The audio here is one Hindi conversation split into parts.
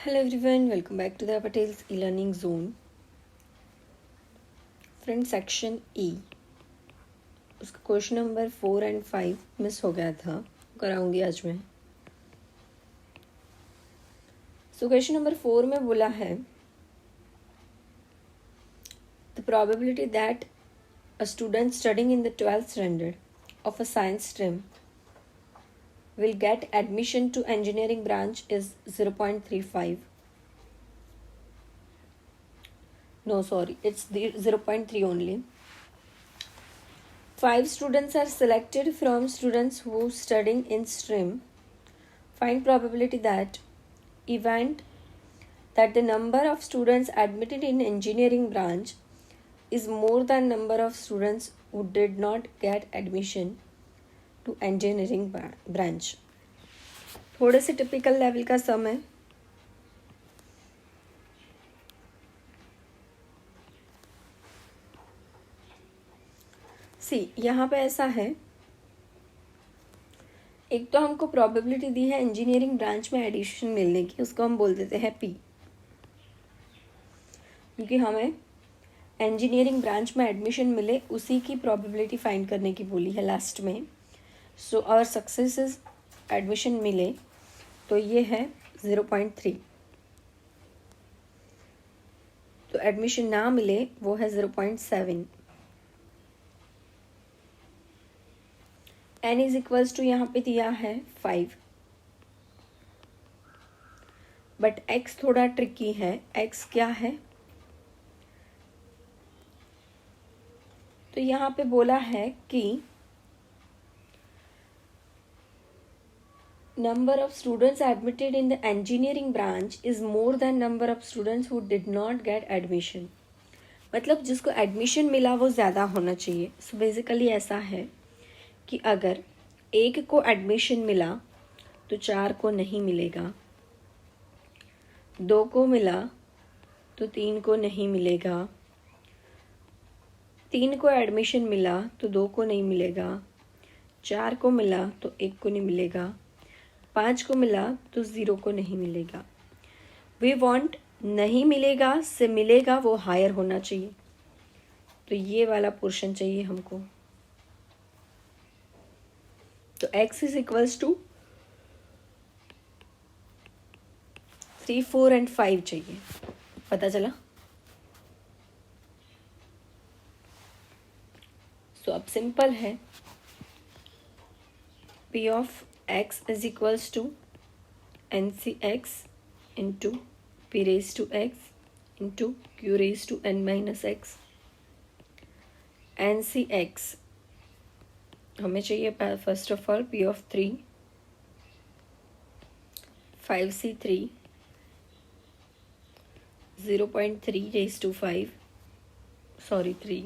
Hello everyone, welcome back to the Patel's e-learning zone. Friend section E, उसका क्वेश्चन नंबर 4 और 5 मिस हो गया था, कराऊंगी आज मैं. सो क्वेश्चन नंबर 4 में बोला है the probability that a student studying in the 12th standard of a science stream will get admission to engineering branch is 0.35. No, sorry, it's the 0.3 only. 5 students are selected from students who studying in stream. Find probability that the number of students admitted in engineering branch is more than number of students who did not get admission to engineering branch. थोड़े से टिपिकल लेवल का सम है. सी यहाँ पे ऐसा है, एक तो हमको प्रोबेबिलिटी दी है इंजीनियरिंग ब्रांच में एडिशन मिलने की, उसको हम बोल देते हैं पी, क्योंकि हमें इंजीनियरिंग ब्रांच में एडमिशन मिले उसी की प्रोबेबिलिटी फाइंड करने की बोली है लास्ट में. सो और सक्सेस एडमिशन मिले तो ये है 0.3. तो एडमिशन ना मिले वो है 0.7. n इज इक्वल्स टू यहाँ पे दिया है 5, बट x थोड़ा ट्रिकी है. x क्या है, तो यहाँ पे बोला है कि number of students admitted in the engineering branch is more than number of students who did not get admission. मतलब जिसको एडमिशन मिला वो ज़्यादा होना चाहिए. सो बेसिकली ऐसा है कि अगर एक को एडमिशन मिला तो 4 को नहीं मिलेगा, 2 को मिला तो 3 को नहीं मिलेगा, 3 को एडमिशन मिला तो 2 को नहीं मिलेगा, 4 को मिला तो 1 को नहीं मिलेगा, 5 को मिला तो 0 को नहीं मिलेगा. वी वांट नहीं मिलेगा से मिलेगा वो हायर होना चाहिए, तो ये वाला पोर्शन चाहिए हमको. तो x is equals to 3, 4 and 5 चाहिए. पता चला. सो अब सिंपल है, p of x is equals to ncx into p raised to x into q raised to n minus x. ncx हमें चाहिए first of all p of 3, 5c3, 0.3 raised to 5, sorry 3,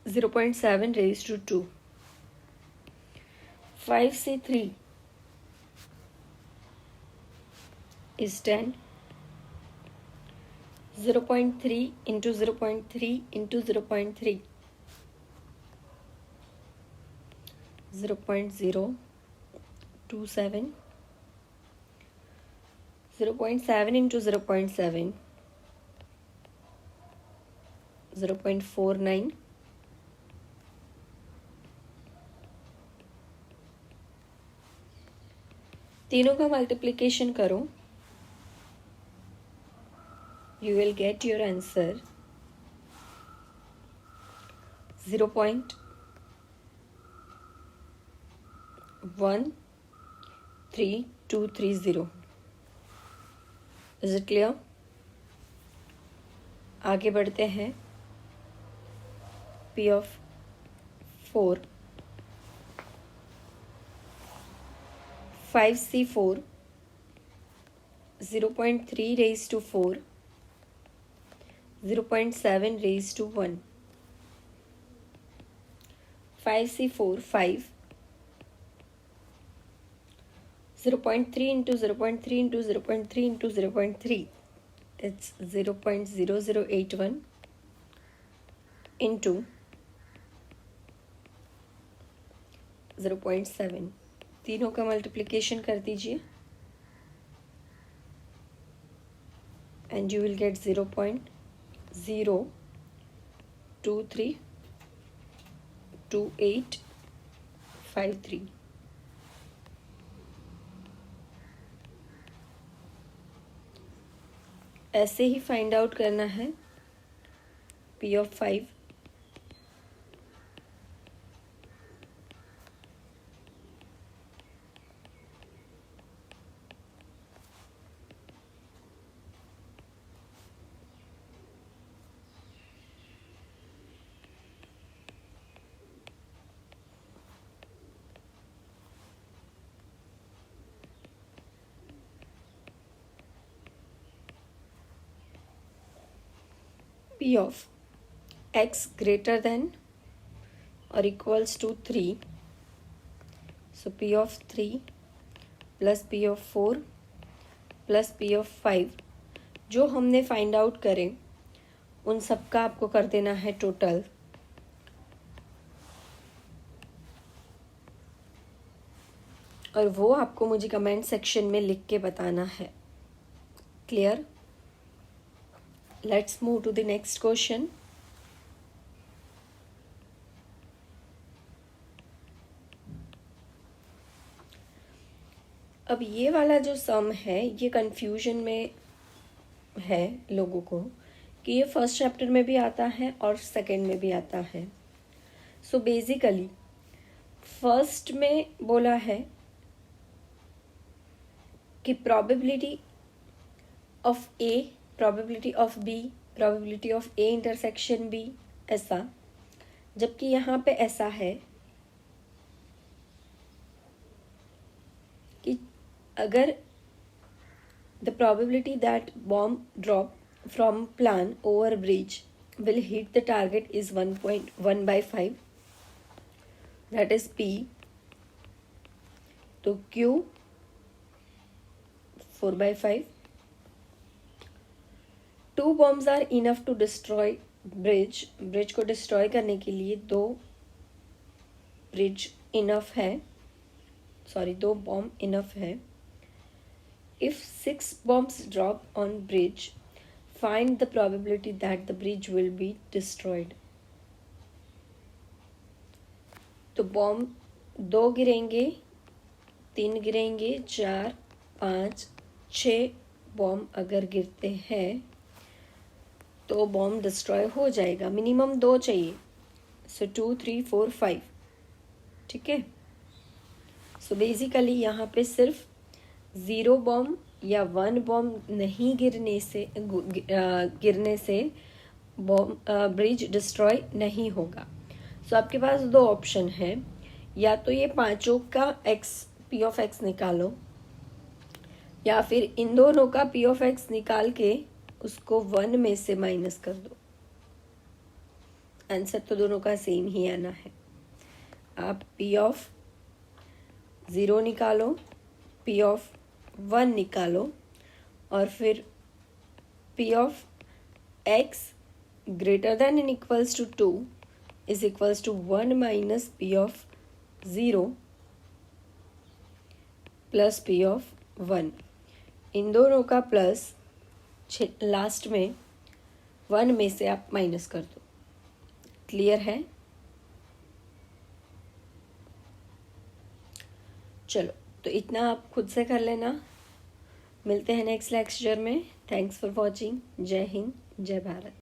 0.7 raised to 2, 5c3 is 10, 0.3 into 0.3 into 0.3, 0.027, 0.7 into 0.7, 0.49, तीनों का मल्टीप्लिकेशन करो, you will get your answer 0.13230. Is it clear? आगे बढ़ते हैं. P of 4, 5c4, 0.3 raised to 4, 0.7 raised to 1, 5c4, 5, 0.3 into 0.3 into 0.3 into 0.3, it's 0.0081 into 0.7, तीनों का मल्टीप्लिकेशन कर दीजिए and you will get 0.0232853. ऐसे ही फाइंड आउट करना है P of 5. P of x greater than or equals to 3. So P of 3 plus P of 4 plus P of 5 जो हमने फाइंड आउट करें उन सब का आपको कर देना है टोटल. और वो आपको मुझे कमेंट सेक्शन में लिख के बताना है. Clear? Let's move to the next question. अब ये वाला जो सम है ये कंफ्यूजन में है लोगों को कि ये फर्स्ट चैप्टर में भी आता है और सेकंड में भी आता है. सो बेसिकली फर्स्ट में बोला है कि probability of A, probability of B, probability of A intersection B, ऐसा. जबकि यहाँ पे ऐसा है कि अगर the probability that bomb drop from plan over bridge will hit the target is 1.1 by 5, that is P. तो Q 4 by 5. 2 bombs are enough to destroy bridge. Bridge को डिस्ट्रॉय करने के लिए 2 ब्रिज इनफ है, सॉरी 2 बॉम्ब इनफ है. If 6 bombs drop on bridge, find the probability that the bridge will be destroyed. तो बॉम्ब 2 गिरेंगे, 3 गिरेंगे, 4, 5, 6 बॉम्ब अगर गिरते हैं तो बॉम्ब डिस्ट्रॉय हो जाएगा. मिनिमम 2 चाहिए. सो 2, 3, 4, 5. ठीक है. सो बेसिकली यहाँ पे सिर्फ 0 बॉम्ब या 1 बॉम्ब नहीं गिरने से बॉम्ब ब्रिज डिस्ट्रॉय नहीं होगा. सो आपके पास 2 ऑप्शन है. या तो ये पांचों का x p ऑफ x निकालो, या फिर इन दोनों का p ऑफ x निकाल के उसको 1 में से माइनस कर दो. आंसर तो दोनों का सेम ही आना है. आप p ऑफ 0 निकालो, p ऑफ 1 निकालो, और फिर p of x greater than and equals to 2 is equals to 1 minus p of 0 plus p of 1. इन दोनों का प्लस लास्ट में 1 में से आप माइनस कर दो. क्लियर है? चलो, तो इतना आप खुद से कर लेना. मिलते हैं नेक्स्ट लेक्चर में. Thanks for watching. जय हिंद, जय भारत.